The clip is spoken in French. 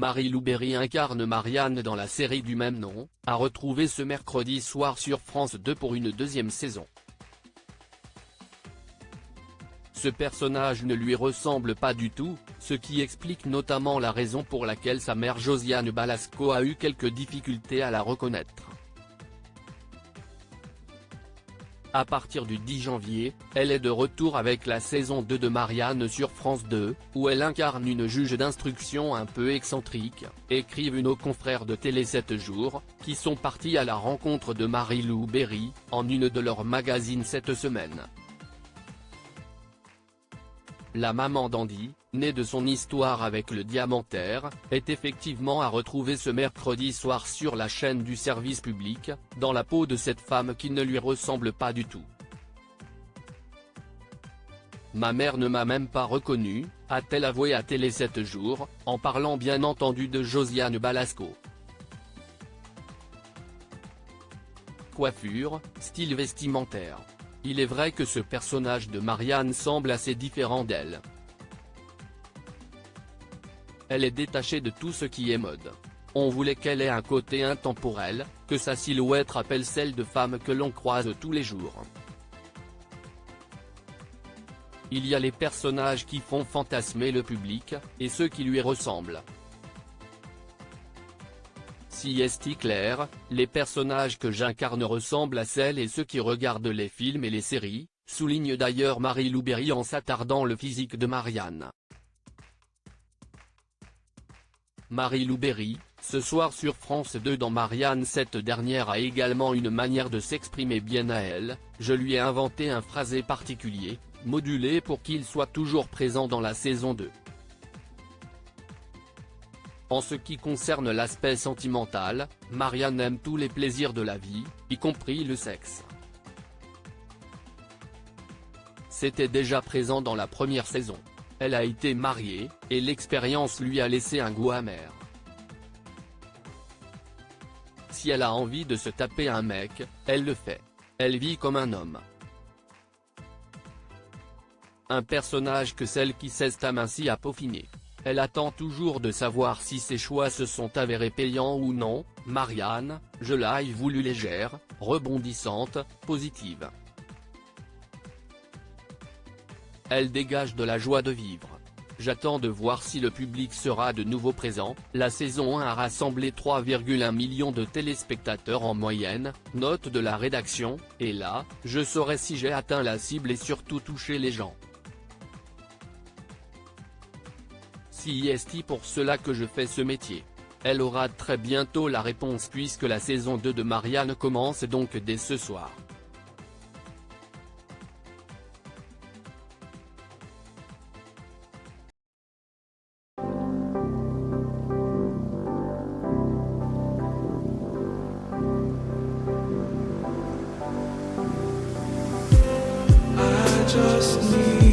Marie-Lou Berry incarne Marianne dans la série du même nom, à retrouver ce mercredi soir sur France 2 pour une deuxième saison. Ce personnage ne lui ressemble pas du tout, ce qui explique notamment la raison pour laquelle sa mère Josiane Balasco a eu quelques difficultés à la reconnaître. À partir du 10 janvier, elle est de retour avec la saison 2 de Marianne sur France 2, où elle incarne une juge d'instruction un peu excentrique, écrivent nos confrères de Télé 7 jours, qui sont partis à la rencontre de Marie-Lou Berry, en une de leurs magazines cette semaine. La maman d'Andy, née de son histoire avec le diamantaire, est effectivement à retrouver ce mercredi soir sur la chaîne du service public, dans la peau de cette femme qui ne lui ressemble pas du tout. Ma mère ne m'a même pas reconnu, a-t-elle avoué à Télé 7 jours, en parlant bien entendu de Josiane Balasco. Coiffure, style vestimentaire. Il est vrai que ce personnage de Marianne semble assez différent d'elle. Elle est détachée de tout ce qui est mode. On voulait qu'elle ait un côté intemporel, que sa silhouette rappelle celle de femmes que l'on croise tous les jours. Il y a les personnages qui font fantasmer le public, et ceux qui lui ressemblent. Si est clair, les personnages que j'incarne ressemblent à celles et ceux qui regardent les films et les séries, souligne d'ailleurs Marie-Lou Berry en s'attardant le physique de Marianne. Marie-Lou Berry, ce soir sur France 2 dans Marianne. Cette dernière a également une manière de s'exprimer bien à elle, je lui ai inventé un phrasé particulier, modulé pour qu'il soit toujours présent dans la saison 2. En ce qui concerne l'aspect sentimental, Marianne aime tous les plaisirs de la vie, y compris le sexe. C'était déjà présent dans la première saison. Elle a été mariée, et l'expérience lui a laissé un goût amer. Si elle a envie de se taper un mec, elle le fait. Elle vit comme un homme. Un personnage que celle qui s'est amincie a peaufiné. Elle attend toujours de savoir si ses choix se sont avérés payants ou non. Marianne, je l'ai voulu légère, rebondissante, positive. Elle dégage de la joie de vivre. J'attends de voir si le public sera de nouveau présent. La saison 1 a rassemblé 3,1 millions de téléspectateurs en moyenne, note de la rédaction, et là, je saurai si j'ai atteint la cible et surtout touché les gens. Si est pour cela que je fais ce métier. Elle aura très bientôt la réponse puisque la saison 2 de Marianne commence donc dès ce soir. I just need